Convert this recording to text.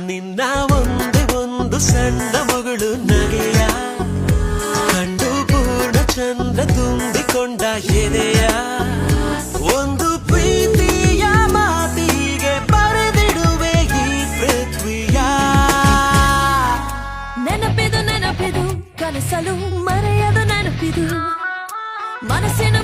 ನಿನ್ನ ಒಂದೇ ಒಂದು ಸಣ್ಣ ಮಗಳು ನಗೆಯ ಕಂಡು ಪೂರ್ಣ ಚಂದ್ರ ತುಂಬಿಕೊಂಡ ಎದೆಯ ಒಂದು ಪ್ರೀತಿಯ ಮಾತಿಗೆ ಬರೆದಿಡುವೆ ಈ ಪೃಥ್ವಿಯ. ನೆನಪಿದು ನೆನಪಿದು ಕನಸಲು ಮರೆಯದು ನೆನಪಿದು ಮನಸ್ಸಿನ